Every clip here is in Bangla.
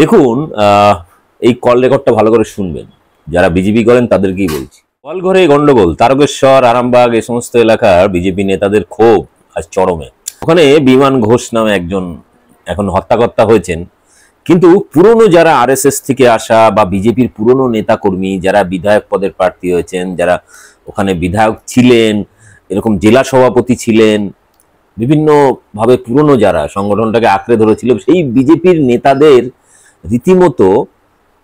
দেখুন, এই কল রেকর্ডটা ভালো করে শুনবেন। যারা বিজেপি করেন তাদেরকেই বলছি। কল ঘরে গন্ডগোল, তারকেশ্বর, আরামবাগ এই সমস্ত এলাকার বিজেপি নেতাদের ক্ষোভ আজ চরমে। ওখানে বিমান ঘোষ নামে একজন এখন হত্যাকর্তা হয়েছেন, কিন্তু পুরনো যারা আরএসএস থেকে আসা বা বিজেপির পুরনো নেতাকর্মী যারা বিধায়ক পদের প্রার্থী হয়েছেন, যারা ওখানে বিধায়ক ছিলেন, এরকম জেলা সভাপতি ছিলেন, বিভিন্ন ভাবে পুরনো যারা সংগঠনটাকে আঁকড়ে ধরেছিল, সেই বিজেপির নেতাদের রীতিমতো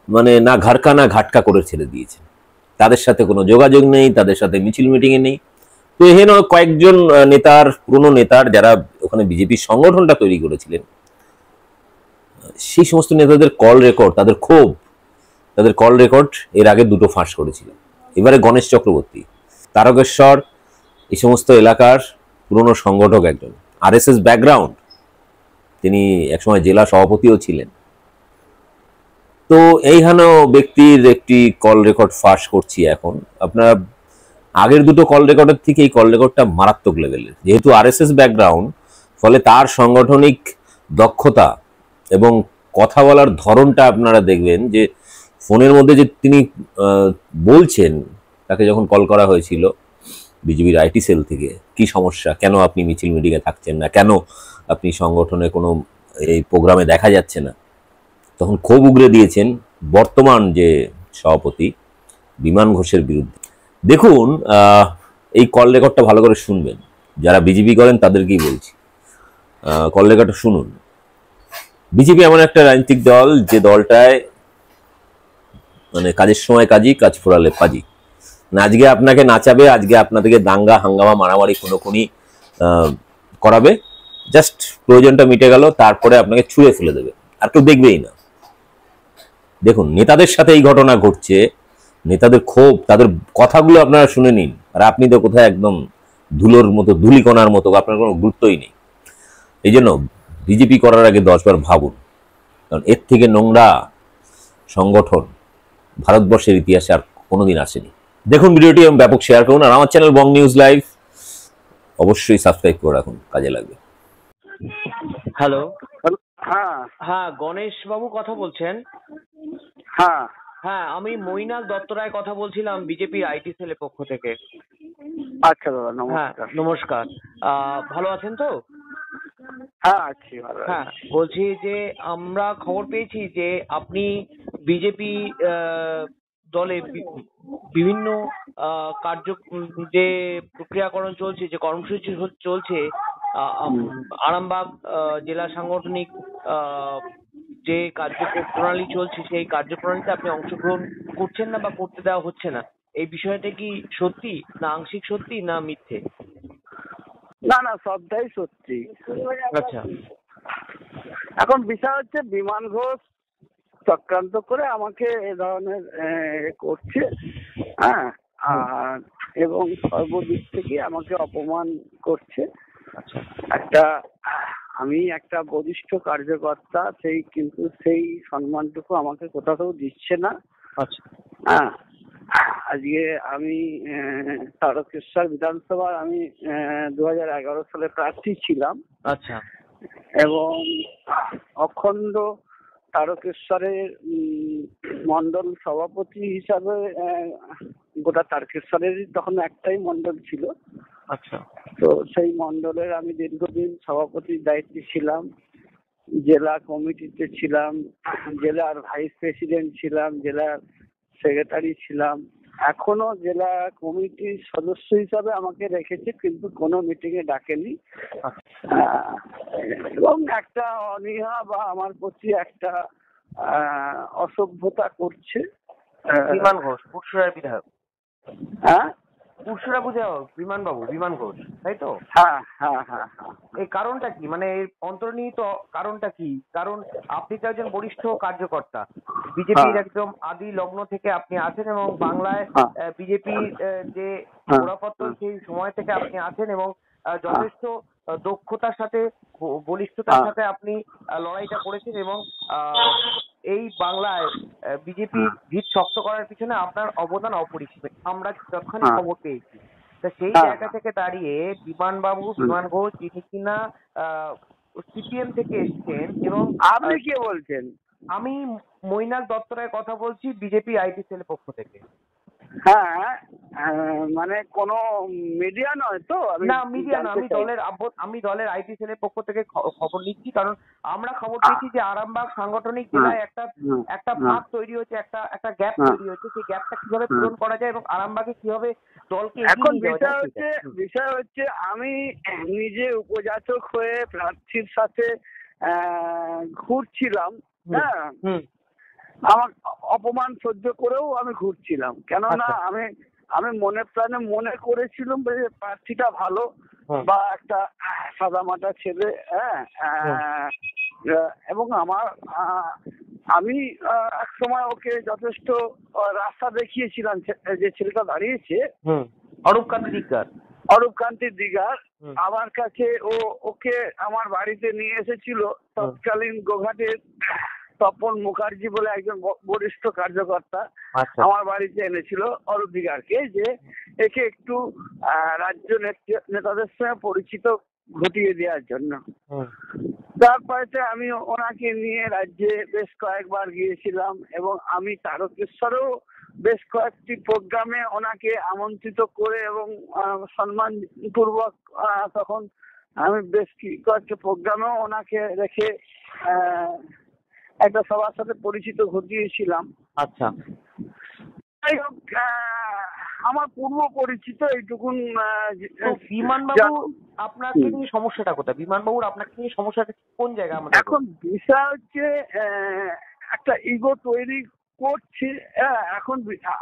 মানে না ঘাড়কা না ঘাটকা করে ছেড়ে দিয়েছেন। তাদের সাথে কোনো যোগাযোগ নেই, তাদের সাথে মিছিল মিটিংয়ে নেই। তো এখানে কয়েকজন নেতার, পুরনো নেতার যারা ওখানে বিজেপির সংগঠনটা তৈরি করেছিলেন, সেই সমস্ত নেতাদের কল রেকর্ড, তাদের ক্ষোভ, তাদের কল রেকর্ড এর আগে দুটো ফাঁস করেছিল। এবারে গণেশ চক্রবর্তী, তারকেশ্বর এই সমস্ত এলাকার পুরনো সংগঠক, একজন আরএসএস ব্যাকগ্রাউন্ড, তিনি একসময় জেলা সভাপতিও ছিলেন। তো এইখানেও ব্যক্তির একটি কল রেকর্ড ফাঁস করছি এখন। আপনারা আগের দুটো কল রেকর্ডের থেকে এই কল রেকর্ডটা মারাত্মক লেভেলের। যেহেতু আরএসএস ব্যাকগ্রাউন্ড, ফলে তার সাংগঠনিক দক্ষতা এবং কথা বলার ধরনটা আপনারা দেখবেন যে ফোনের মধ্যে যে তিনি বলছেন, তাকে যখন কল করা হয়েছিল বিজেপির আইটি সেল থেকে, কি সমস্যা, কেন আপনি মিছিল মিটিংয়ে থাকছেন না, কেন আপনি সংগঠনে কোনো এই প্রোগ্রামে দেখা যাচ্ছে না, তখন ক্ষোভ উগরে দিয়েছেন বর্তমান যে সভাপতি বিমান ঘোষের বিরুদ্ধে। দেখুন, এই কল রেকর্ডটা ভালো করে শুনবেন। যারা বিজেপি করেন তাদেরকেই বলছি, কল রেকর্ডটা শুনুন। বিজেপি এমন একটা রাজনৈতিক দল যে দলটায় মানে কাজের সময় কাজী, কাজ ফোরালে পাজি। না আজকে আপনাকে নাচাবে, আজকে আপনাদেরকে দাঙ্গা হাঙ্গামা মারামারি খুনোখুনি করাবে, জাস্ট প্রয়োজনটা মিটে গেল, তারপরে আপনাকে ছুঁড়ে ফেলে দেবে, আর কেউ দেখবেই না। দেখুন, নেতাদের সাথে এই ঘটনা ঘটছে, নেতাদের ক্ষোভ, তাদের কথাগুলো আপনারা শুনে নিন। আর আপনি তো কোথায় একদম ধুলোর মতো, ধুলিকণার মতো, আপনার কোনো গুরুত্বই নেই। এই জন্য বিজেপি করার আগে 10 বার ভাবুন, কারণ এর থেকে নোংরা সংগঠন ভারতবর্ষের ইতিহাসে আর কোনোদিন আসেনি। দেখুন ভিডিওটি এবং ব্যাপক শেয়ার করুন, আর আমার চ্যানেল বং নিউজ লাইভ অবশ্যই সাবস্ক্রাইব করে রাখুন, কাজে লাগবে। হ্যালো। হ্যাঁ হ্যাঁ, গণেশ বাবু কথা বলছেন? হ্যাঁ হ্যাঁ, আমি মৈনাক দত্ত রায় কথা বলছিলাম বিজেপির আইটি সেলের পক্ষ থেকে। আচ্ছা দাদা, হ্যাঁ, নমস্কার। নমস্কার। ভালো আছেন তো? হ্যাঁ আছি, ভালো হ্যাঁ, আছি। বলছি যে আমরা খবর পেয়েছি যে আপনি বিজেপি দলে বিভিন্ন কার্য, যে প্রক্রিয়াকরণ চলছে, যে কর্মসূচি চলছে, আরামবাগ জেলা সাংগঠনিক যে কার্যপ্রণালী চলছে, সেই কার্যপ্রণালীতে আপনি অংশগ্রহণ করছেন না বা করতে দেওয়া হচ্ছে না। এই বিষয়টা কি সত্যি, না আংশিক সত্যি, না মিথ্যে? না না, সবটাই সত্যি। আচ্ছা। এখন বিষয় হচ্ছে বিমান ঘোষ চক্রান্ত করে আমাকে এ ধরনের করছে, হ্যাঁ, আর এবং সর্বদিক থেকে আমাকে অপমান করছে। আচ্ছা। আমি একটা বরিষ্ঠ কার্যকর্তা, কিন্তু সেই সম্মানটুকু আমাকে কোথাও দিচ্ছে না। আচ্ছা। হ্যাঁ, আজকে আমি তারকেশ্বর বিধানসভার আমি 2011 সালে প্রার্থী ছিলাম। আচ্ছা। এবং অখণ্ড তারকেশ্বরের মন্ডল সভাপতি হিসাবে গোটা তারকেশ্বরেরই তখন একটাই মন্ডল ছিল। আচ্ছা। তো সেই মন্ডলের আমি দীর্ঘদিন সভাপতির দায়িত্বে ছিলাম, জেলা কমিটিতে ছিলাম, জেলার ভাইস প্রেসিডেন্ট ছিলাম, জেলার সেক্রেটারি ছিলাম। এখনো জেলা কমিটির সদস্য হিসাবে আমাকে রেখেছে, কিন্তু কোনো মিটিং এ ডাকেনি। এবং একটা অনীহা বা আমার প্রতি একটা অসভ্যতা করছে। বিমান ঘোষ, পুরসুরার বিধায়ক। হ্যাঁ, পুরসুরা বিধায়ক বিমান বাবু, বিমান ঘোষ, তাই তো? হ্যাঁ হ্যাঁ হ্যাঁ হ্যাঁ। এই কারণটা কি, মানে এর অন্তর্নিহিত কারণটা কি? কারণ আপনি তো একজন বরিষ্ঠ কার্যকর্তা, বিজেপির একদম আদি লগ্ন থেকে আপনি আছেন, এবং বাংলায় বিজেপির যে গোড়াপত্তন সেই সময় থেকে আপনি আছেন, এবং যথেষ্ট দক্ষতার সাথে, বলিষ্ঠতার সাথে আপনি লড়াইটা করেছেন, এবং এই বাংলায় বিজেপি ভিত শক্ত করার পিছনে আপনার অবদান অপরিসীম, আমরা যতখানি খবর পেয়েছি। তা সেই জায়গা থেকে দাঁড়িয়ে বিমান ঘোষ, যিনি কিনা সিপিএম থেকে এসছেন, এবং আপনি কে বলছেন? আমি মৈনাক দত্তরায়ের কথা বলছি, বিজেপি আইটি সেলের পক্ষ থেকে। হ্যাঁ, মানে কোনো মিডিয়া নয় তো? আমি না, মিডিয়া না, জানতে চাই। আমি দলের আইটি সেলের পক্ষ থেকে খবর নিচ্ছি, কারণ আমরা খবর পেয়েছি যে আরামবাগ সাংগঠনিক হ্যাঁ, জেলায় একটা হ্যাঁ, একটা হ্যাঁ, ভাগ তৈরি হচ্ছে, একটা গ্যাপ হ্যাঁ, তৈরি হচ্ছে। সেই গ্যাপটা কিভাবে হ্যাঁ। পূরণ করা যায় এবং আরামবাগে কিভাবে দলকে এগিয়ে এখন নিয়ে যাওয়া যায় সেটা। বিষয় হচ্ছে আমি নিজে উপজাতক হয়ে প্রার্থীর সাথে ঘুরছিলাম। হ্যাঁ, হুম। আমার অপমান সহ্য করেও আমি ঘুরছিলাম, কেননা আচ্ছা। আমি আমি মনে প্রাণে মনে করেছিলাম যে প্রার্থীটা ভালো, হুম। বা একটা সাদামাটা ছেলে। হ্যাঁ, হুম। এবং আমি এক সময় ওকে যথেষ্ট রাস্তা দেখিয়েছিলাম, যে ছেলেটা দাঁড়িয়েছে হুম। অরূপকান্তি দিকদার। অরূপকান্তি দিগার। হুম। আমার কাছে ওকে আমার বাড়িতে নিয়ে এসেছিল তৎকালীন গোঘাটের তপন মুখার্জি বলে একজন বরিষ্ঠ কার্যকর্তা। আচ্ছা। আমার বাড়িতে এনেছিল অরূপ দিগারকে, যে একে একটু রাজ্য নেতাদের সঙ্গে পরিচিত ঘটিয়ে দেওয়ার জন্য। হুম। তারপরে আমি ওনাকে নিয়ে রাজ্যে বেশ কয়েকবার গিয়েছিলাম, এবং আমি তারকেশ্বরেও বেশ কয়েকটি প্রোগ্রামে ওনাকে আমন্ত্রিত করে এবং সম্মানপূর্বক তখন আমি বেশ কয়েকটি প্রোগ্রামেও ওনাকে রেখে একটা সবার সাথে পরিচিত ঘটিয়েছিলাম। আচ্ছা। যাই হোক, আমার পূর্ব পরিচিত এইটুকুন। তো বিমানবাবু আপনাকে নিয়ে সমস্যাটা কোথায়? বিমানবাবুর আপনাকে নিয়ে সমস্যাটা কোন জায়গায় আমাদের? এখন বিষয় হচ্ছে একটা ইগো তৈরি করছে। এখন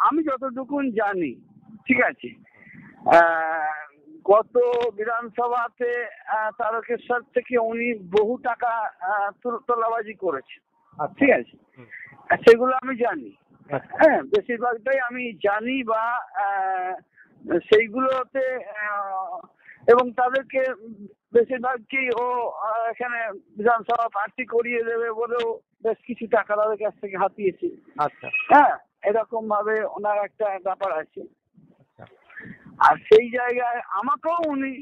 আমি যতটুকুন জানি, ঠিক আছে, গত বিধানসভাতে তারকেশ্বর থেকে উনি বহু টাকা তোলাবাজি করেছেন, ঠিক আছে, সেগুলো আমি জানি। হ্যাঁ, বেশিরভাগটাই আমি জানি, বা সেইগুলোতে এবং তাদেরকে বেশিরভাগকেই ও এখানে বিধানসভা প্রার্থী করিয়ে দেবে বলেও বেশ কিছু টাকা তাদের কাছ থেকে হাতিয়েছে। আচ্ছা। হ্যাঁ, এরকম ভাবে ওনার একটা ব্যাপার আছে। আর সেই জায়গায় আমাকেও উনি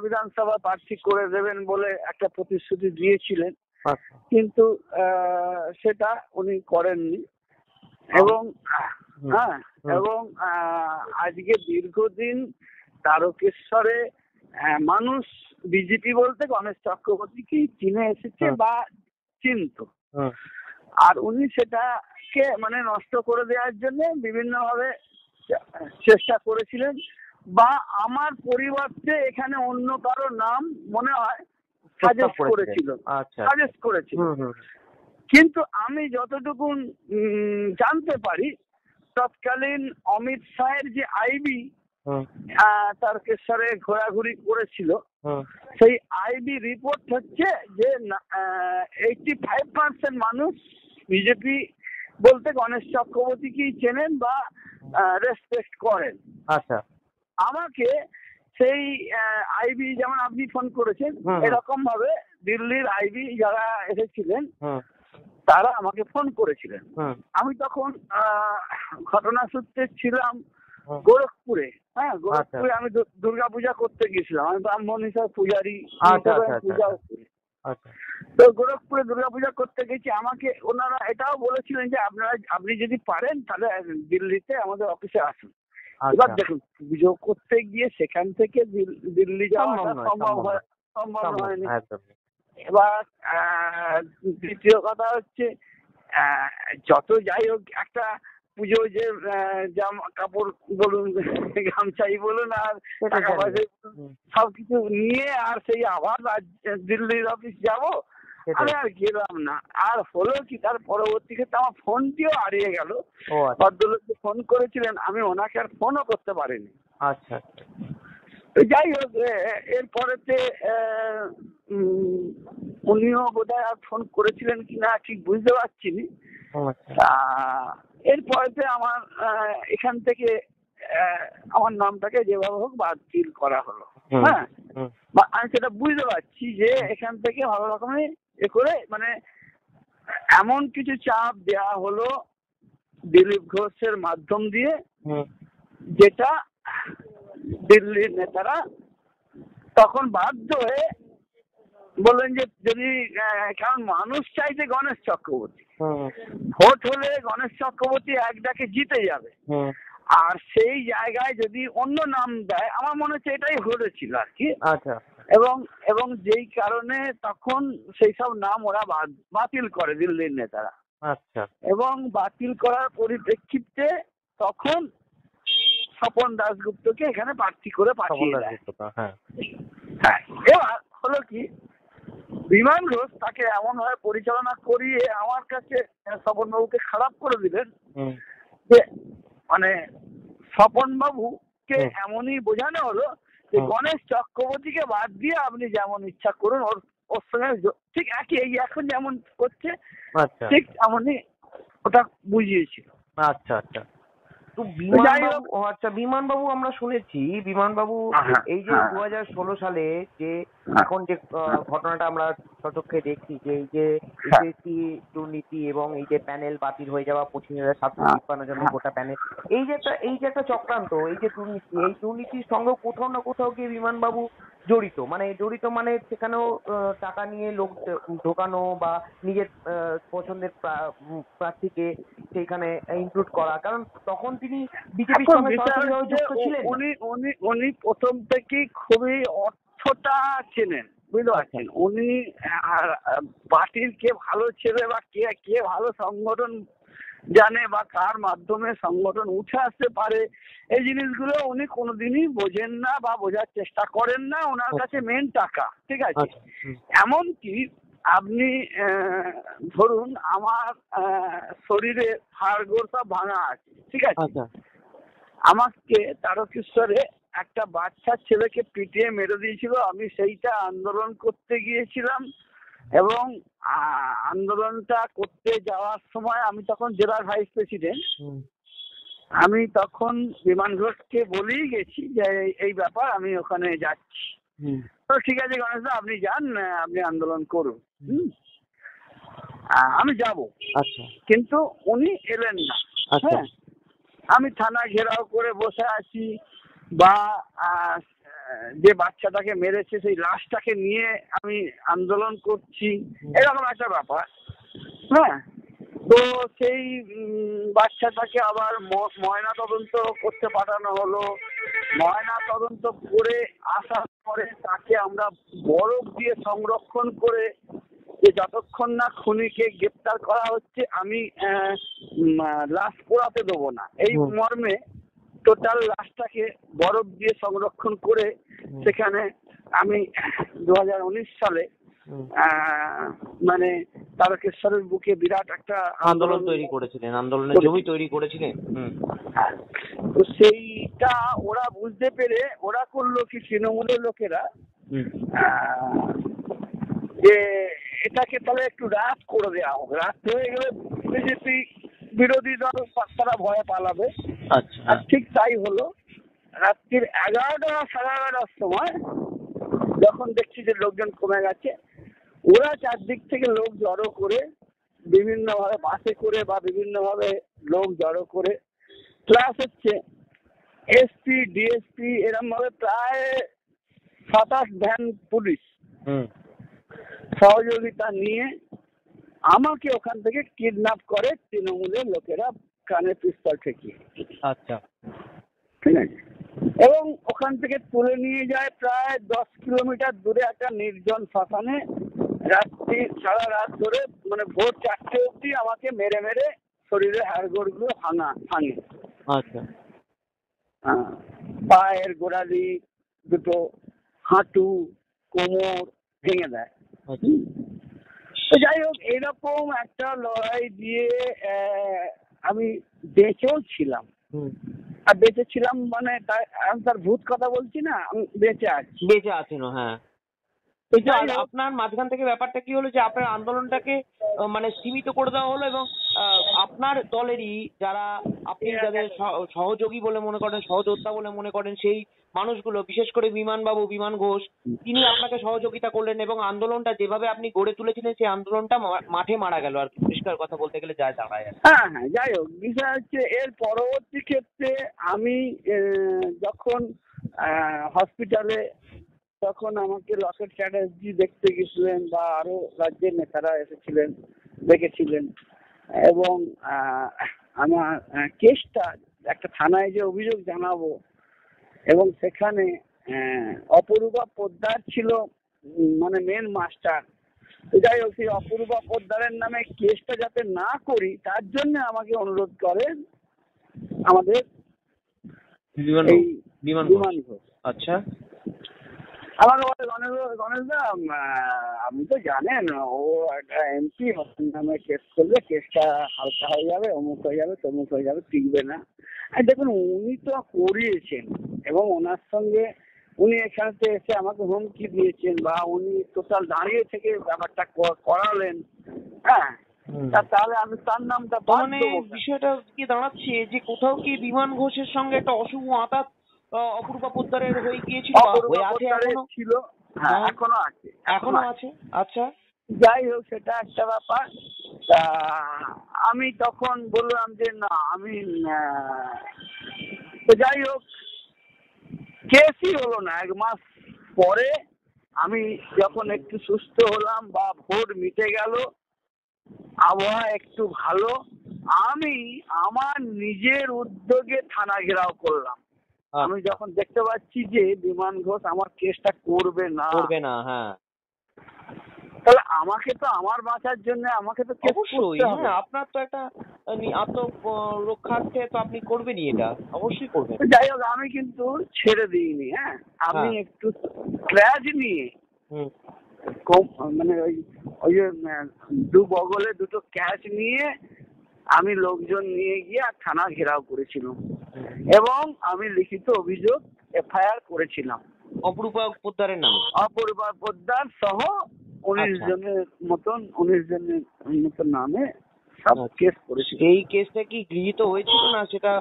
বিধানসভা প্রার্থী করে দেবেন বলে একটা প্রতিশ্রুতি দিয়েছিলেন, কিন্তু সেটা উনি করেননি। এবং হ্যাঁ, এবং আজকে দীর্ঘদিন তারকেশ্বরে মানুষ বিজেপি বলতে গণেশ চক্রবর্তীকেই চিনে এসেছে বা চিনত। আর উনি সেটাকে মানে নষ্ট করে দেওয়ার জন্য বিভিন্নভাবে চেষ্টা করেছিলেন, বা আমার পরিবর্তে এখানে অন্য কারো নাম মনে হয় সাজেস্ট করেছিল। কিন্তু আমি যতটুকু জানতে পারি, তৎকালীন অমিত শাহের যে আইবি তারকেশ্বরে ঘোরাঘুরি করেছিল, সেই আইবি রিপোর্ট হচ্ছে যে 85% মানুষ বিজেপি বলতে গণেশ চক্রবর্তীকেই চেনেন বা রেসপেক্ট করেন। আচ্ছা। আমাকে সেই আইবি, যেমন আপনি ফোন করেছেন, এরকম ভাবে দিল্লির আইবি যারা এসেছিলেন তারা আমাকে ফোন করেছিলেন। আমি তখন ঘটনাসূত্রে ছিলাম গোরখপুরে। হ্যাঁ, গোরখপুরে আমি দুর্গা পূজা করতে গেছিলাম। আমি ব্রাহ্মণ হিসাবে পূজারি পূজা। তো গোরখপুরে দুর্গা পূজা করতে গেছি। আমাকে ওনারা এটাও বলেছিলেন যে আপনি যদি পারেন তাহলে দিল্লিতে আমাদের অফিসে আসুন। এবার দেখুন, পুজো করতে গিয়ে সেখান থেকে দিল্লি যাওয়াটা সম্ভব হয়নি। এবার দ্বিতীয় কথা হচ্ছে, যত যাই হোক একটা পুজো, যে জামা কাপড় বলুন, গামছাই বলুন, আর টাকা পয়সা সবকিছু নিয়ে আর সেই আবার দিল্লির অফিস যাব, আমি আর গেলাম না। আর হলো কি, তার পরবর্তী ক্ষেত্রে আমার ফোনটিও হারিয়ে গেল। ভদ্রলোককে ফোন করেছিলেন, আমি ওনাকে আর ফোনও করতে পারিনি। আচ্ছা। যাই হোক, এরপরেতে উনিও বোধহয় আর ফোন করেছিলেন কিনা ঠিক বুঝতে পারছি না। এরপরেতে আমার এখান থেকে আমার নামটাকে যেভাবে হোক বাতিল করা হলো। হ্যাঁ, আমি সেটা বুঝতে পারছি যে এখান থেকে ভালো রকমের করে মানে এমন কিছু চাপ দেওয়া হলো দিলীপ ঘোষের মাধ্যম দিয়ে, যেটা দিল্লির নেতারা তখন বাধ্য হয়ে বললেন যে যদি, কারণ মানুষ চাইছে গণেশ চক্রবর্তী। হুম ভোট হলে গণেশ চক্রবর্তী এক ডাকে জিতে যাবে। হুম। আর সেই জায়গায় যদি অন্য নাম দেয়, আমার মনে হচ্ছে এটাই হয়েছিল আর কি। আচ্ছা এবং এবং যেই কারণে তখন সেই সব নাম ওরা বাতিল করে দিল্লির নেতারা। আচ্ছা। এবং বাতিল করার পরিপ্রেক্ষিতে তখন স্বপন দাশগুপ্তকে এখানে প্রার্থী করে স্বপন পাঠিয়ে দেয়। দাশগুপ্ত, হ্যাঁ। হ্যাঁ, এবার হলো কি, বিমান ঘোষ তাকে এমন ভাবে পরিচালনা করিয়ে আমার কাছে স্বপন বাবুকে খারাপ করে দিলেন হুম যে, মানে স্বপন বাবুকে হুম। এমনই বোঝানো হলো যে হুম। গণেশ চক্রবর্তীকে বাদ দিয়ে আপনি যেমন ইচ্ছা করুন, ওর ওর সঙ্গে ঠিক একই, এই এখন যেমন করছে আচ্ছা ঠিক এমনই ওটা বুঝিয়েছিল। আচ্ছা আচ্ছা। তো যাই বিমানবাবু, হোক, আচ্ছা বিমানবাবু আমরা শুনেছি বিমানবাবু হ্যাঁ এই যে হ্যাঁ 2016 সালে যে হ্যাঁ এখন যে ঘটনাটা আমরা সচক্ষে দেখছি যে এই যে হ্যাঁ এসএসসি দুর্নীতি এবং এই যে প্যানেল বাতিল হয়ে যাওয়া 25,753 জনের হ্যাঁ গোটা প্যানেল, এই যে একটা চক্রান্ত, এই যে দুর্নীতি, এই দুর্নীতির সঙ্গে কোথাও না কোথাও গিয়ে বিমানবাবু জড়িত, মানে সেখানেও টাকা নিয়ে লোক ঢোকানো বা নিজের পছন্দের প্রার্থীকে সেইখানে ইনক্লুড করা, কারণ তখন তিনি বিজেপির এখন সঙ্গে বিষয় সরাসরিভাবে হচ্ছে যুক্ত ছিলেন না। উনি উনি উনি প্রথম থেকেই খুবই অর্থটা চেনেন, বুঝতে পারছেন। উনি পার্টির কে ভালো ছেলে বা কে কে ভালো সংগঠন জানে বা কার মাধ্যমে সংগঠন উঠে আসতে পারে, এই জিনিসগুলো উনি কোনোদিনই বোঝেন না বা বোঝার চেষ্টা করেন না। ওনার কাছে মেন টাকা, ঠিক আছে। আচ্ছা। হুম। এমনকি আপনি ধরুন আমার শরীরে হাড়গোড় সব ভাঙা আছে, ঠিক আছে। আচ্ছা। আমাকে তারকেশ্বরে একটা বাচ্চা ছেলেকে পিটিয়ে মেরে দিয়েছিল, আমি সেইটা আন্দোলন করতে গিয়েছিলাম। এবং আন্দোলনটা করতে যাওয়ার সময় আমি তখন জেলার ভাইস প্রেসিডেন্ট। হুম আমি তখন বিমান ঘোষকে বলেই গেছি যে এই ব্যাপার, আমি ওখানে যাচ্ছি। হুম। তো ঠিক আছে গণেশদা, আপনি যান, আপনি আন্দোলন করুন। আমি যাব, আচ্ছা কিন্তু উনি এলেন না। আচ্ছা। হ্যাঁ, আমি থানা ঘেরাও করে বসে আছি, বা যে বাচ্চাটাকে মেরেছে সেই লাশটাকে নিয়ে আমি আন্দোলন করছি, এরকম একটা ব্যাপার। হ্যাঁ, তো সেই বাচ্চাটাকে আবার ময়না তদন্ত করতে পাঠানো হলো। ময়না তদন্ত করে আসার পরে তাকে আমরা বরফ দিয়ে সংরক্ষণ করে, যে যতক্ষণ না খুনিকে গ্রেপ্তার করা হচ্ছে আমি লাশ পোড়াতে দেবো না, এই মর্মে টোটাল লাশটাকে বরফ দিয়ে সংরক্ষণ করে সেখানে আমি 2019 সালে মানে তারকেশ্বরের বুকে বিরাট একটা আন্দোলন তৈরি করেছিলেন, আন্দোলনের জমি তৈরি করেছিলেন। হ্যাঁ, তো সেইটা ওরা বুঝতে পেরে ওরা করলো কি, তৃণমূলের লোকেরা, যে এটাকে তাহলে একটু রাত করে দেওয়া হবে, রাত হয়ে গেলে বিজেপি বিরোধী দল তারা ভয়ে পালাবে। আচ্ছা। আর ঠিক তাই হলো। রাত্রির 11টা 11:30টার সময় যখন দেখছি যে লোকজন কমে গেছে, ওরা চারদিক থেকে লোক জড়ো করে, বিভিন্নভাবে বাসে করে বা বিভিন্নভাবে লোক জড়ো করে, প্লাস হচ্ছে এসপি ডিএসপি এরম ভাবে প্রায় 27 ভ্যান পুলিশ সহযোগিতা নিয়ে আমাকে ওখান থেকে কিডন্যাপ করে তৃণমূলের লোকেরা, কানে পিস্তল ঠেকিয়ে। আচ্ছা, ঠিক আছে। এবং ওখান থেকে তুলে নিয়ে যায় প্রায় 10 কিলোমিটার দূরে একটা নির্জন শ্মশানে। রাত্রি সারা রাত ধরে, মানে ভোর 4টে অবধি আমাকে মেরে মেরে শরীরের হাড়গোড় গুলো ভাঙে। আচ্ছা। পায়ের গোড়ালি দুটো, হাঁটু, কোমর ভেঙে দেয়। তো যাই হোক, এইরকম একটা লড়াই দিয়ে আমি বেঁচেও ছিলাম। আর বেঁচে ছিলাম মানে আমি তার ভূত কথা বলছি না, আমি বেঁচে আছেন। হ্যাঁ, তো আপনার মাঝখান থেকে ব্যাপারটা কি হলো যে আপনার আন্দোলনটাকে মানে সীমিত করে দেওয়া হলো, এবং আপনার দলেরই যারা আপনি যাদের সহযোগী বলে মনে করেন, সহযোদ্ধা বলে মনে করেন, সেই মানুষগুলো, বিশেষ করে বিমান ঘোষ, তিনি আপনাকে সহযোগিতা করলেন এবং আন্দোলনটা যেভাবে আপনি গড়ে তুলেছিলেন সেই আন্দোলনটা মাঠে মারা গেল আর কি, পরিষ্কার কথা বলতে গেলে যা দাঁড়ায়। হ্যাঁ হ্যাঁ, যাই হোক, বিষয় হচ্ছে এর পরবর্তী ক্ষেত্রে আমি যখন হসপিটালে, তখন আমাকে লকেট চ্যাটার্জি দেখতে গেছিলেন বা আরো রাজ্যের নেতারা এসেছিলেন, দেখেছিলেন। এবং আমার কেসটা একটা থানায় যে অভিযোগ জানাবো, এবং সেখানে অপরূপা পোদ্দার ছিল মানে মেন মাস্টার। যাই হোক, সেই অপরূপা পোদ্দারের নামে কেসটা যাতে না করি তার জন্য আমাকে অনুরোধ করেন আমাদের এই বিমান ঘোষ। আচ্ছা, আমাকে বলে, গণেশদা আপনি তো জানেন ও একটা এমপি, নামে কেস করলে কেসটা হালকা হয়ে যাবে, অমুক হয়ে যাবে, তমুক হয়ে যাবে, টিকবে না। আর দেখুন, উনি তো করিয়েছেন এবং ওনার সঙ্গে উনি এখানে এসে আমাকে হুমকি দিয়েছেন, বা উনি টোটাল দাঁড়িয়ে থেকে ব্যাপারটা করালেন। হ্যাঁ, তাহলে আমি তার নামটা মানে বিষয়টা কি দাঁড়াচ্ছে যে কোথাও কি বিমান ঘোষের সঙ্গে একটা অশুভ আঘাত অপরূপা পোদ্দারের হয়ে গিয়েছিল, ছিল, এখনো আছে। আচ্ছা, যাই হোক, সেটা একটা ব্যাপার। তা আমি তখন বললাম যে না, আমি তো যাই হোক, কেসই হলো না। 1 মাস পরে আমি যখন একটু সুস্থ হলাম বা ভোট মিটে গেল, আবহাওয়া একটু ভালো, আমি আমার নিজের উদ্যোগে থানা ঘেরাও করলাম। আমি যখন দেখতে পাচ্ছি যে বিমান ঘোষ আমার কেসটা করবে না, হ্যাঁ, তাহলে আমাকে তো আমার বাঁচার জন্য আমাকে তো কেস করতে হবে। আপনার তো একটা আত্মরক্ষার্থে তো আপনি করবেনই, এটা অবশ্যই করবেন। যাই হোক, আমি কিন্তু ছেড়ে দিইনি। হ্যাঁ, আমি একটু ক্র্যাশ নিয়ে মানে ওই যে 2 বগলে 2টো ক্যাশ নিয়ে আমি লোকজন নিয়ে গিয়ে থানা ঘেরাও করেছিলাম, এবং আমি লিখিত অভিযোগ FIR করেছিলাম অপরূপা পোদ্দারের নামে। অপরূপা পোদ্দার সহ 19 জনের মতন নামে সব কেস করেছিল। এই কেসটা কি গৃহীত হয়েছিল না সেটা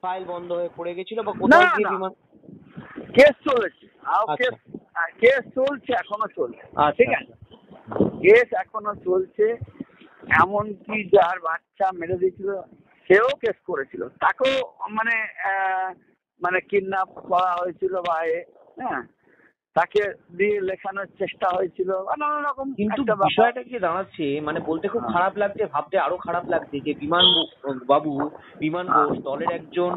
ফাইল বন্ধ হয়ে পড়ে গেছিল, বা কোথাও গিয়ে বিমান কেস চলেছে? কেস চলছে, এখনো চলছে। ঠিক আছে, কেস এখনো চলছে। এমনকি যার বাচ্চা মেরে দিয়েছিল সেও কেস করেছিল, তাকেও মানে কিডন্যাপ করা হয়েছিল, বা হ্যাঁ, তাকে দিয়ে লেখানোর চেষ্টা হয়েছিল, নানা রকম। কিন্তু বিষয়টা কি দাঁড়াচ্ছে, মানে বলতে খুব খারাপ লাগছে, ভাবতে আরো খারাপ লাগছে যে বিমান ঘোষ দলের একজন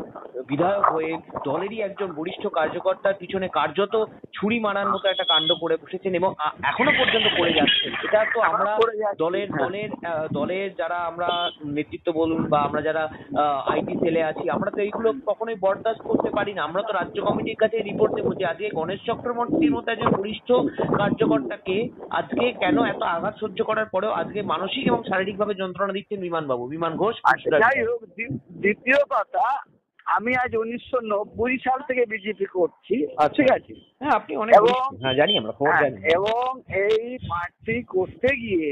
বিধায়ক হয়ে দলেরই একজন বরিষ্ঠ কার্যকর্তার পিছনে কার্যত ছুরি মারার মতো একটা কাণ্ড করে বসেছেন, এবং এখনো পর্যন্ত করে যাচ্ছেন। এটা তো আমরা দলের যারা আমরা নেতৃত্ব বলুন, বা আমরা যারা আইটি সেলে আছি, আমরা তো এইগুলো কখনোই বরদাস্ত করতে পারি না। আমরা তো রাজ্য কমিটির কাছে রিপোর্ট দেবো যে আজকে গণেশ চক্রবর্তীর মতো একজন বরিষ্ঠ কার্যকর্তাকে আজকে কেন এত আঘাত সহ্য করার পরেও আজকে মানসিক এবং শারীরিকভাবে যন্ত্রণা দিচ্ছেন বিমান ঘোষ। যাই হোক, দ্বিতীয় কথা, আমি আজ 1990 সাল থেকে বিজেপি করছি। ঠিক আছে, হ্যাঁ, আপনি অনেক জানি, আমরা খবর জানি। এবং এই প্রার্থী করতে গিয়ে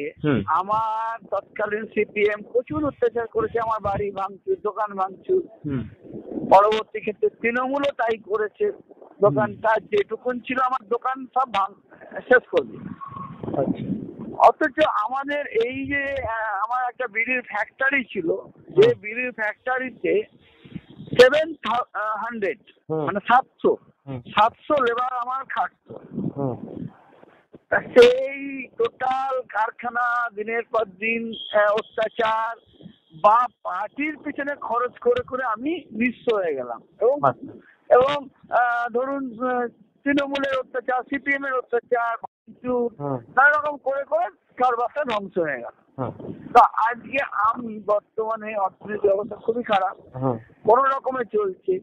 আমার তৎকালীন CPM প্রচুর অত্যাচার করেছে, আমার বাড়ি ভাঙচুর, দোকান ভাঙচুর। পরবর্তী ক্ষেত্রে তৃণমূলও তাই করেছে, দোকানটা যেটুকুন ছিল আমার দোকান সব শেষ করবে। অথচ আমাদের এই যে আমার একটা বিড়ির ফ্যাক্টরি ছিল, যে বিড়ির ফ্যাক্টরিতে 700 মানে 700 লেবার আমার খাটতো। সেই টোটাল কারখানা দিনের পর দিন অত্যাচার বা পার্টির পিছনে খরচ করে করে আমি নিঃস্ব হয়ে গেলাম, এবং ধরুন তৃণমূলের অত্যাচার, CPM এর অত্যাচার, নানা রকম করে করে কারবারটা ধ্বংস হয়ে গেল। তা আজকে আমি বর্তমানে অর্থনৈতিক অবস্থা খুবই খারাপ, কোন রকমে চলছে,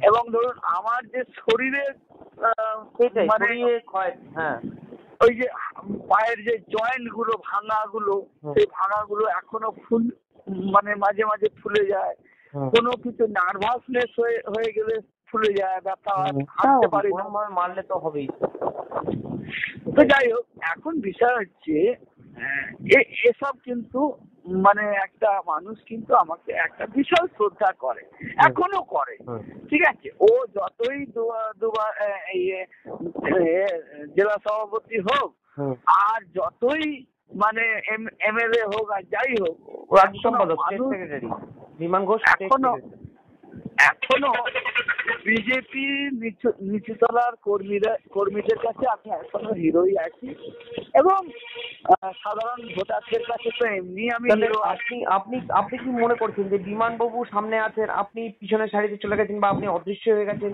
এবং ধরুন আমার যে শরীরের মানে ওই যে পায়ের যে জয়েন্ট গুলো ভাঙাগুলো, সেই ভাঙাগুলো এখনো মানে মাঝে মাঝে ফুলে যায়, কোনো কিছু নার্ভাসনেস হয়ে গেলে ফুলে যায়, ব্যথা হাঁটতে পারি না, মারলে তো হবেই। তো যাই হোক, এখন বিষয় হচ্ছে এসব কিন্তু মানে একটা মানুষ কিন্তু আমাকে একটা বিশাল শ্রদ্ধা করে, এখনো করে। ঠিক আছে, ও যতই দুবার জেলা সভাপতি হোক, আর যতই মানে MLA হোক, আর যাই হোক, এখনো বিজেপি নিচুতলার কর্মীদের কাছে আমি এখনো হিরোই আছি, এবং সাধারণ ভোটারদের কাছে তো এমনি আমি তাহলে hero আপনি আপনি আপনি কি মনে করছেন যে বিমানবাবু সামনে আছেন, আপনি পিছনের সারিতে চলে গেছেন বা আপনি অদৃশ্য হয়ে গেছেন,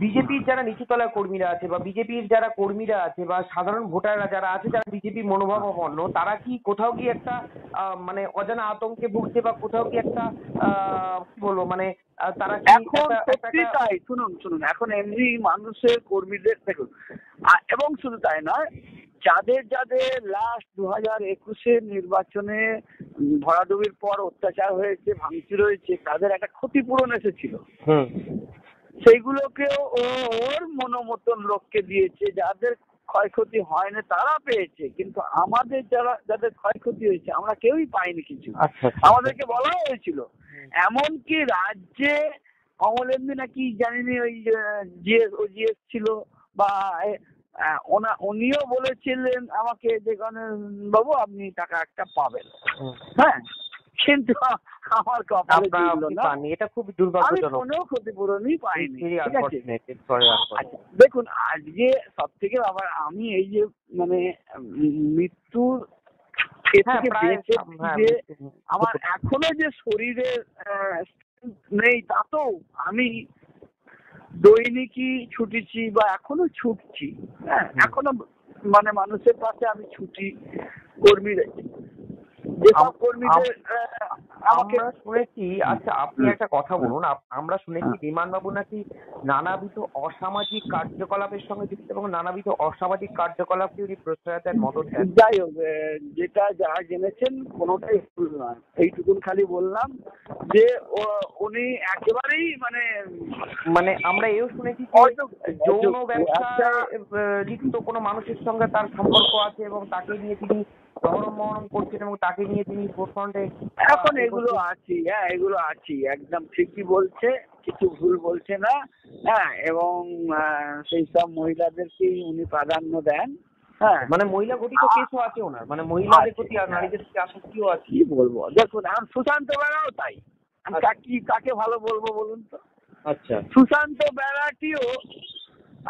বিজেপির যারা নিচুতলার কর্মীরা আছে বা বিজেপির যারা কর্মীরা আছে বা সাধারণ ভোটাররা যারা আছে যারা বিজেপি মনোভাবাপন্ন, তারা কি কোথাও কি একটা মানে অজানা আতঙ্কে ভুগছে বা কোথাও কি একটা কি বলবো মানে তারা কি এখন সত্যি তাই। শুনুন শুনুন, এখন এমনি মানুষের কর্মীদের দেখুন, এবং শুধু তাই নয়, যাদের যাদের লাস্ট 2021-এর নির্বাচনে ভরাডুবির পর অত্যাচার হয়েছে, ভাঙচুর হয়েছে, তাদের একটা ক্ষতিপূরণ এসেছিল, সেইগুলোকেও ওর মনোমতন লোককে দিয়েছে। যাদের ক্ষয়ক্ষতি হয়নি তারা পেয়েছে, কিন্তু আমাদের যাদের ক্ষয়ক্ষতি হয়েছে আমরা কেউই পাইনি কিছু। আচ্ছা আমাদেরকে বলা হয়েছিল, এমনকি রাজ্যে কমলেন্দু নাকি জানিনি ওই জিএস ছিল বা উনিও বলেছিলেন আমাকে যে বাবু আপনি টাকা একটা পাবেন, হ্যাঁ, কিন্তু আমার কপালে ছিল না, এটা খুব আমি দুর্ভাগ্যজনক। কোনো ক্ষতিপূরণই পাইনি। ঠিক আছে, আচ্ছা দেখুন, আজকে সব থেকে আবার আমি এই যে মানে মৃত্যুর থেকে বেঁচে যে আমার এখনো যে শরীরে নেই, তা তো আমি দৈনিকই ছুটেছি বা এখনো ছুটছি, হ্যাঁ, এখনো মানে মানুষের পাশে আমি ছুটি, কর্মীদের যেসব কর্মীদের আমাকে আমরা শুনেছি, আচ্ছা আপনি একটা কথা বলুন, আমরা শুনেছি বিমানবাবু নাকি নানাবিধ অসামাজিক কার্যকলাপের সঙ্গে যুক্ত এবং নানাবিধ অসামাজিক কার্যকলাপকে উনি প্রশ্রয় দেন, মদত দেন। যাই হোক, যেটা যারা জেনেছেন কোনোটাই ভুল নয়, এইটুকুন খালি বললাম যে উনি একেবারেই মানে আমরা এও শুনেছি যে যৌন ব্যবসায় লিপ্ত কোনো মানুষের সঙ্গে তার সম্পর্ক আছে এবং তাকে নিয়ে তিনি মহরম করছেন এবং তাকে নিয়ে তিনি ভোটফ্রন্টে এখন এগুলো আছি, হ্যাঁ এগুলো আছি, একদম ঠিকই বলছে, কিছু ভুল বলছে না, হ্যাঁ, এবং সেই সব মহিলাদেরকেই উনি প্রাধান্য দেন, হ্যাঁ, মানে মহিলা গঠিত কেসও আছে ওনার, মানে মহিলাদের প্রতি আর নারীদের প্রতি আসক্তিও আছে। কি বলবো, দেখুন এখন সুশান্ত বেড়াও তাই, কাকে ভালো বলবো বলুন তো। আচ্ছা, সুশান্ত বেড়াটিও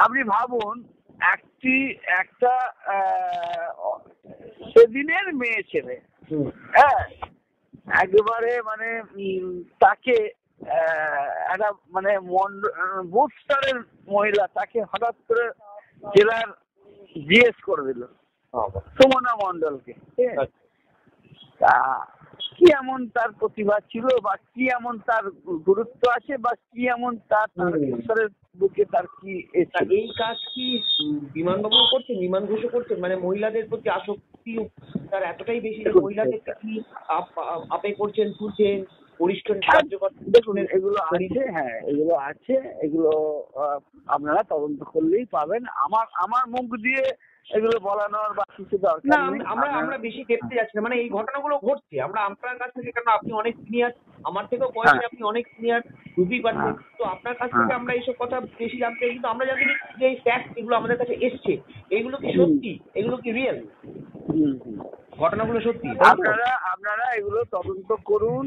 আপনি ভাবুন, একটা সেদিনের মেয়ে ছেলে, হ্যাঁ, একেবারে মানে তাকে একটা মানে বুথ স্তরের মহিলা তাকে হঠাৎ করে জেলার জিএস করে দিল, সুমনা মণ্ডলকে। তা কি এমন তার প্রতিভা ছিল বা কি এমন তার গুরুত্ব আছে বা কি এমন তার ঈশ্বরের বুকে তার কি এই কাজ কি বিমানবাবু করছেন, বিমান ঘোষও করছেন, মানে মহিলাদের প্রতি আসক্তি তার এতটাই বেশি যে মহিলাদেরকে কি আপে করছেন, তুলছেন, বরিষ্ঠ কার্যকর্তা? দেখুন এগুলো আছে, হ্যাঁ এগুলো আছে, এগুলো আপনারা তদন্ত করলেই পাবেন। আমার মুখ দিয়ে এগুলো বলানোর বা কিছু দরকার না, নেই। আমরা বেশি দেখতে যাচ্ছি না, মানে এই ঘটনাগুলো ঘটছে, আমরা আপনার কাছ থেকে, কারণ আপনি অনেক সিনিয়র, আমার থেকেও বয়সে আপনি অনেক সিনিয়র, বুঝতেই পারছেন, তো আপনার কাছ থেকে আমরা এইসব কথা বেশি জানতে, কিন্তু আমরা জানি যে এই ফ্যাক্ট এগুলো আমাদের কাছে এসছে, এগুলো কি সত্যি, এগুলো কি রিয়েল, ঘটনাগুলো সত্যি? আপনারা এগুলো তদন্ত করুন,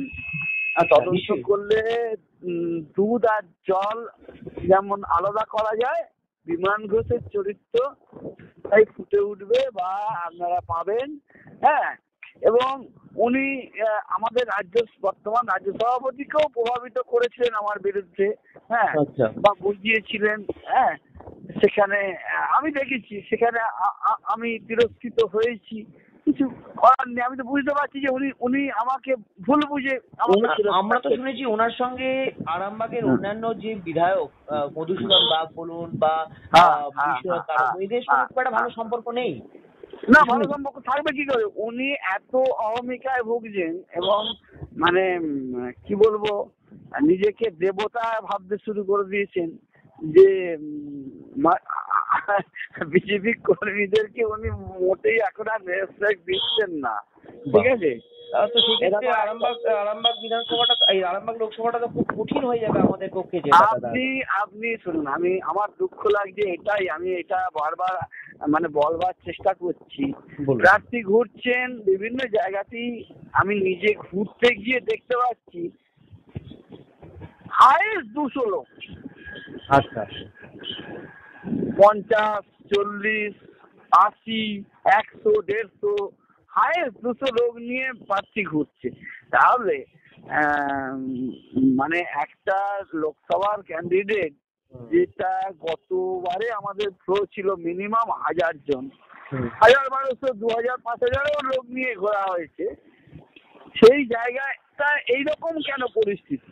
তদন্ত করলে দুধ আর জল যেমন আলাদা করা যায়, বিমান ঘোষের চরিত্র তাই ফুটে উঠবে বা আপনারা পাবেন, হ্যাঁ, এবং উনি আমাদের বর্তমান রাজ্য সভাপতিকেও প্রভাবিত করেছিলেন আমার বিরুদ্ধে, হ্যাঁ, বা বুঝিয়েছিলেন, হ্যাঁ, সেখানে আমি দেখেছি, সেখানে আমি তিরস্কৃত হয়েছি, কিছু করার নেই, আমি তো বুঝতে পারছি যে উনি আমাকে ভুল বুঝে। আমরা তো শুনেছি ওনার সঙ্গে আরামবাগের অন্যান্য যে বিধায়ক মধুসূদন বাগ বলুন বা এদের সঙ্গে খুব একটা ভালো সম্পর্ক নেই। না, ভালো সম্পর্ক থাকবে কি করে, উনি এত অহমিকায় ভুগছেন এবং মানে কি বলবো, নিজেকে দেবতা ভাবতে শুরু করে দিয়েছেন যে বিজেপি কর্মীদেরকে উনি মোটেই এখন আর রেসপেক্ট দিচ্ছেন না, ঠিক আছে। তো সেক্ষেত্রে আরামবাগ বিধানসভাটা, এই আরামবাগ লোকসভাটা তো খুব কঠিন হয়ে যাবে আমাদের পক্ষে। আপনি শুনুন, আমার দুঃখ লাগছে এটাই, আমি এটা বারবার মানে বলবার চেষ্টা করছি, প্রার্থী ঘুরছেন বিভিন্ন জায়গাতেই, আমি নিজে ঘুরতে গিয়ে দেখতে পাচ্ছি হাইয়েস্ট 200 লোক, আচ্ছা 50, 40, 80, 100, 150, হায়েস্ট 200 লোক নিয়ে প্রার্থী ঘুরছে। তাহলে মানে একটা লোকসভার ক্যান্ডিডেট, যেটা গতবারে আমাদের ফ্লো ছিল মিনিমাম 1000 জন, 1000-1200, 2000, 5000ও লোক নিয়ে ঘোরা হয়েছে, সেই জায়গাটা এইরকম কেন পরিস্থিতি?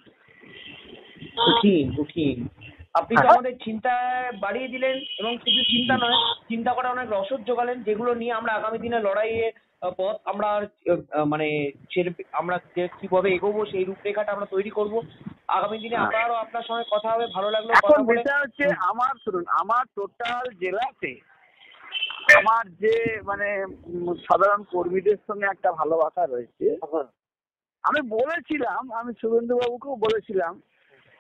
কঠিন। আপনি তো আমাদের চিন্তা বাড়িয়ে দিলেন, এবং শুধু চিন্তা নয়, চিন্তা করা অনেক রসদ জোগালেন, যেগুলো নিয়ে আমরা আগামী দিনে লড়াইয়ে পথ আমরা মানে আমরা যে কিভাবে এগোবো সেই রূপরেখাটা আমরা তৈরি করব। আগামী দিনে আবারও আপনার সঙ্গে কথা হবে, ভালো লাগলো এখন কথা বলে। বিষয় হচ্ছে আমার টোটাল জেলাতে আমার যে মানে সাধারণ কর্মীদের সঙ্গে একটা ভালোবাসা রয়েছে। আমি বলেছিলাম, আমি শুভেন্দু বাবুকেও বলেছিলাম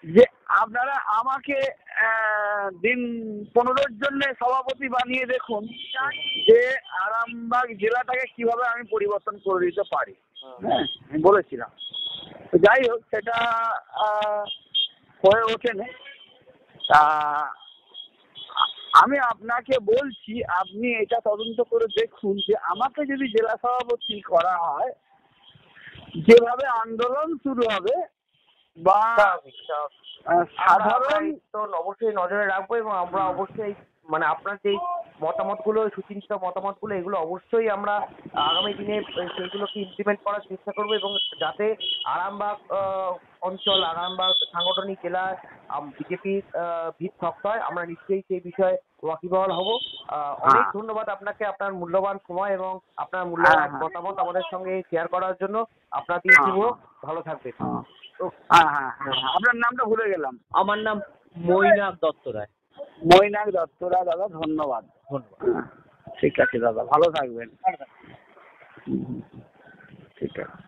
যে আপনারা আমাকে দিন 15 জন্য সভাপতি বানিয়ে দেখুন, যে আরামবাগ জেলাটাকে কিভাবে আমি পরিবর্তন করে দিতে পারি। হ্যাঁ, আমি বলেছিলাম। তো যাই হোক, সেটা হয়ে ওঠেনি। তা আমি আপনাকে বলছি, আপনি এটা তদন্ত করে দেখুন যে আমাকে যদি জেলা সভাপতি করা হয়, যেভাবে আন্দোলন শুরু হবে বা সাধারণ, তো অবশ্যই নজরে রাখবো, এবং আমরা অবশ্যই মানে আপনার যে মতামতগুলো, সুচিন্তিত মতামতগুলো, এগুলো অবশ্যই আমরা আগামী দিনে সেইগুলোকে ইমপ্লিমেন্ট করার চেষ্টা করবো, এবং যাতে আরামবাগ অঞ্চল, আরামবাগ সাংগঠনিক জেলায় বিজেপির ভিত শক্ত হয়, আমরা নিশ্চয়ই সেই বিষয়ে ওয়াকিবহাল হব। অনেক ধন্যবাদ আপনাকে, আপনার মূল্যবান সময় এবং আপনার মূল্যবান মতামত আমাদের সঙ্গে শেয়ার করার জন্য। আপনার দিন শুভ, ভালো থাকবেন। আপনার নামটা ভুলে গেলাম। আমার নাম মৈনাক দত্ত রায়। মৈনাক দত্ত রায়। দাদা ধন্যবাদ। ঠিক আছে দাদা, ভালো থাকবেন। ঠিক আছে।